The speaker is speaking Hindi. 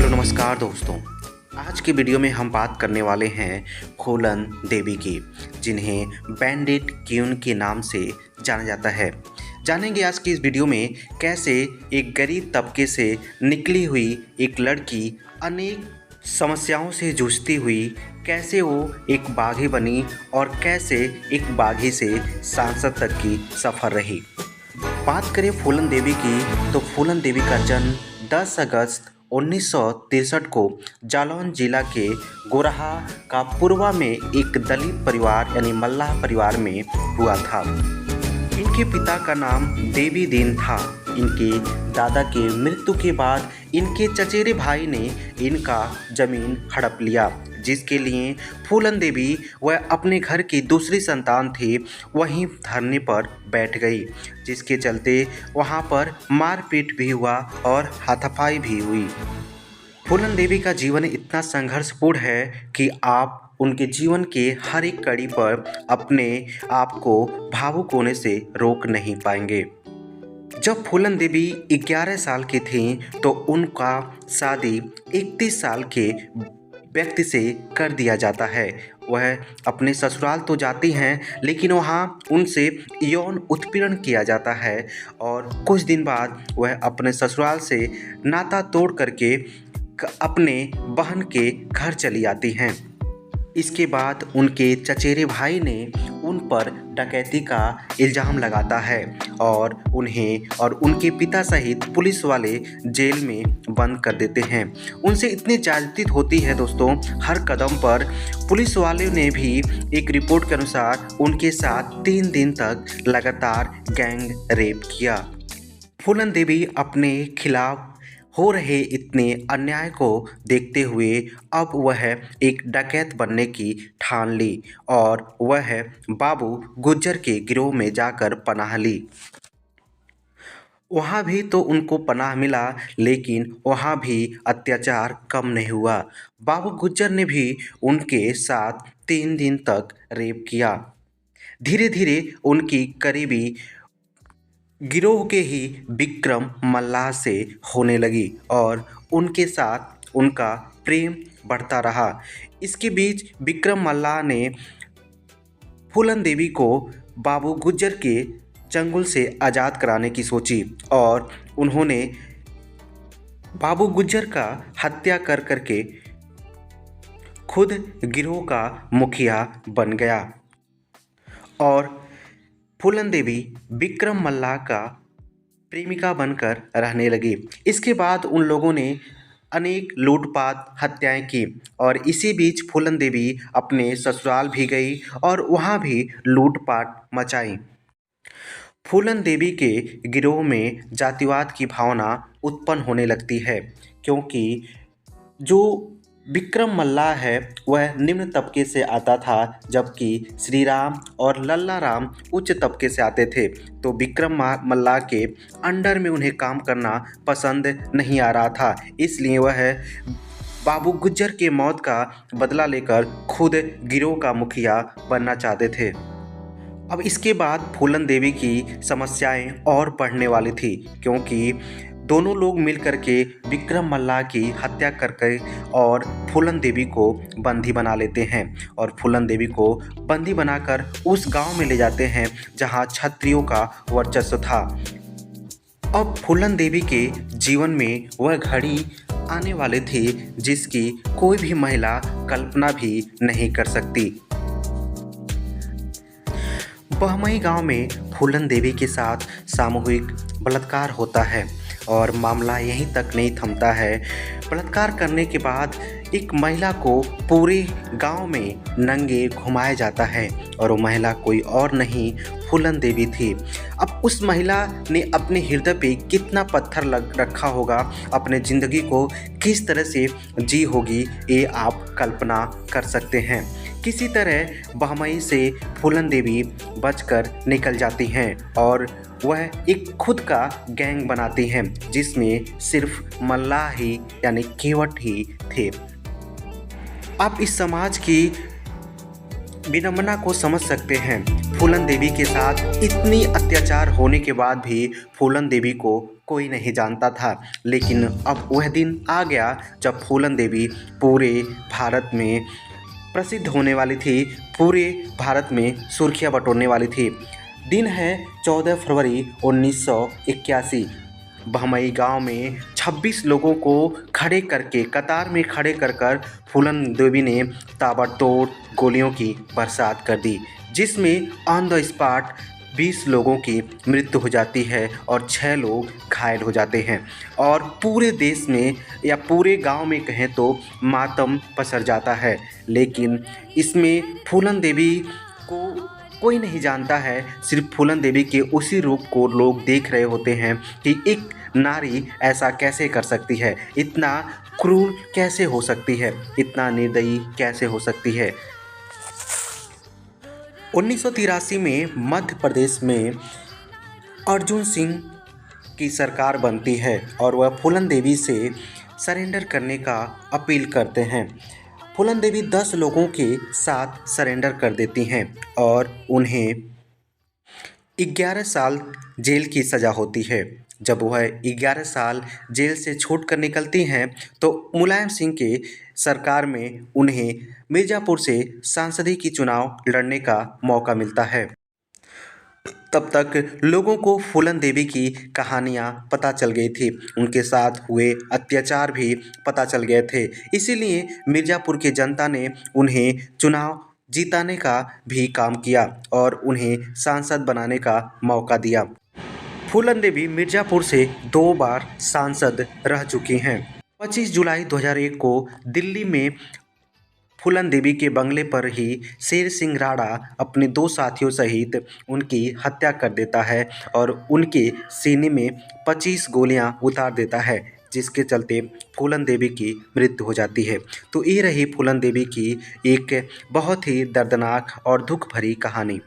हेलो नमस्कार दोस्तों। आज की वीडियो में हम बात करने वाले हैं फूलन देवी की, जिन्हें बैंडिट क्वीन के नाम से जाना जाता है। जानेंगे आज की इस वीडियो में कैसे एक गरीब तबके से निकली हुई एक लड़की अनेक समस्याओं से जूझती हुई कैसे वो एक बागी बनी और कैसे एक बागी से सांसद तक की सफ़र रही। बात करें फूलन देवी की तो फूलन देवी का जन्म 10 अगस्त 1963 को जालौन जिला के गोरहा का पूर्वा में एक दलित परिवार यानी मल्लाह परिवार में हुआ था। इनके पिता का नाम देवी दीन था। इनके दादा के मृत्यु के बाद इनके चचेरे भाई ने इनका ज़मीन हड़प लिया, जिसके लिए फूलन देवी वह अपने घर की दूसरी संतान थी वहीं धरने पर बैठ गई, जिसके चलते वहां पर मारपीट भी हुआ और हाथापाई भी हुई। फूलन देवी का जीवन इतना संघर्षपूर्ण है कि आप उनके जीवन के हर एक कड़ी पर अपने आप को भावुक होने से रोक नहीं पाएंगे। जब फूलन देवी 11 साल की थीं तो उनका शादी 31 साल के व्यक्ति से कर दिया जाता है। वह अपने ससुराल तो जाती हैं, लेकिन वहाँ उनसे यौन उत्पीड़न किया जाता है और कुछ दिन बाद वह अपने ससुराल से नाता तोड़ करके अपने बहन के घर चली आती हैं। इसके बाद उनके चचेरे भाई ने उन पर डकैती का इल्ज़ाम लगाता है और उन्हें और उनके पिता सहित पुलिस वाले जेल में बंद कर देते हैं। उनसे इतनी ज्यादती होती है दोस्तों, हर कदम पर पुलिस वाले ने भी एक रिपोर्ट के अनुसार उनके साथ 3 दिन तक लगातार गैंग रेप किया। फूलन देवी अपने खिलाफ हो रहे इतने अन्याय को देखते हुए अब वह एक डकैत बनने की ठान ली और वह बाबू गुज्जर के गिरोह में जाकर पनाह ली। वहाँ भी तो उनको पनाह मिला, लेकिन वहाँ भी अत्याचार कम नहीं हुआ। बाबू गुज्जर ने भी उनके साथ 3 दिन तक रेप किया। धीरे धीरे उनकी करीबी गिरोह के ही विक्रम मल्लाह से होने लगी और उनके साथ उनका प्रेम बढ़ता रहा। इसके बीच विक्रम मल्लाह ने फूलन देवी को बाबू गुज्जर के चंगुल से आज़ाद कराने की सोची और उन्होंने बाबू गुज्जर का हत्या कर करके खुद गिरोह का मुखिया बन गया और फूलन देवी विक्रम मल्लाह का प्रेमिका बनकर रहने लगी। इसके बाद उन लोगों ने अनेक लूटपाट हत्याएं की और इसी बीच फूलन देवी अपने ससुराल भी गई और वहां भी लूटपाट मचाई। फूलन देवी के गिरोह में जातिवाद की भावना उत्पन्न होने लगती है, क्योंकि जो विक्रम मल्लाह है वह निम्न तबके से आता था, जबकि श्री राम और लल्ला राम उच्च तबके से आते थे। तो विक्रम मल्लाह के अंडर में उन्हें काम करना पसंद नहीं आ रहा था, इसलिए वह बाबू गुज्जर के मौत का बदला लेकर खुद गिरोह का मुखिया बनना चाहते थे। अब इसके बाद फूलन देवी की समस्याएं और बढ़ने वाली थी, क्योंकि दोनों लोग मिल करके विक्रम मल्लाह की हत्या करके और फूलन देवी को बंदी बना लेते हैं और फूलन देवी को बंदी बनाकर उस गांव में ले जाते हैं जहां क्षत्रियों का वर्चस्व था। अब फूलन देवी के जीवन में वह घड़ी आने वाली थी जिसकी कोई भी महिला कल्पना भी नहीं कर सकती। बहमई गांव में फूलन देवी के साथ सामूहिक बलात्कार होता है और मामला यहीं तक नहीं थमता है। बलात्कार करने के बाद एक महिला को पूरे गांव में नंगे घुमाया जाता है और वो महिला कोई और नहीं फूलन देवी थी। अब उस महिला ने अपने हृदय पे कितना पत्थर लग रखा होगा, अपने ज़िंदगी को किस तरह से जी होगी, ये आप कल्पना कर सकते हैं। किसी तरह बहमई से फूलन देवी बचकर निकल जाती हैं और वह एक खुद का गैंग बनाती हैं, जिसमें सिर्फ मल्लाह ही यानी केवट ही थे। अब इस समाज की विडंबना को समझ सकते हैं। फूलन देवी के साथ इतनी अत्याचार होने के बाद भी फूलन देवी को कोई नहीं जानता था, लेकिन अब वह दिन आ गया जब फूलन देवी पूरे भारत में प्रसिद्ध होने वाली थी, पूरे भारत में सुर्खियां बटोरने वाली थी। दिन है 14 फरवरी 1981। बहमई गांव में 26 लोगों को खड़े करके कतार में खड़े कर फूलन देवी ने ताबड़तोड़ गोलियों की बरसात कर दी, जिसमें ऑन द स्पॉट 20 लोगों की मृत्यु हो जाती है और 6 लोग घायल हो जाते हैं। और पूरे देश में या पूरे गांव में कहें तो मातम पसर जाता है। लेकिन इसमें फूलन देवी को कोई नहीं जानता है, सिर्फ फूलन देवी के उसी रूप को लोग देख रहे होते हैं कि एक नारी ऐसा कैसे कर सकती है, इतना क्रूर कैसे हो सकती है, इतना निर्दयी कैसे हो सकती है। 1983 में मध्य प्रदेश में अर्जुन सिंह की सरकार बनती है और वह फूलन देवी से सरेंडर करने का अपील करते हैं। फूलन देवी 10 लोगों के साथ सरेंडर कर देती हैं और उन्हें 11 साल जेल की सज़ा होती है। जब वह 11 साल जेल से छूट कर निकलती हैं तो मुलायम सिंह के सरकार में उन्हें मिर्ज़ापुर से सांसदी की चुनाव लड़ने का मौका मिलता है। तब तक लोगों को फूलन देवी की कहानियाँ पता चल गई थी, उनके साथ हुए अत्याचार भी पता चल गए थे। इसीलिए मिर्ज़ापुर की जनता ने उन्हें चुनाव जिताने का भी काम किया और उन्हें सांसद बनाने का मौका दिया। फूलन देवी मिर्ज़ापुर से 2 बार सांसद रह चुकी हैं। 25 जुलाई 2001 को दिल्ली में फूलन देवी के बंगले पर ही शेर सिंह राणा अपने 2 साथियों सहित उनकी हत्या कर देता है और उनके सीने में 25 गोलियां उतार देता है, जिसके चलते फूलन देवी की मृत्यु हो जाती है। तो ये रही फूलन देवी की एक बहुत ही दर्दनाक और दुख भरी कहानी।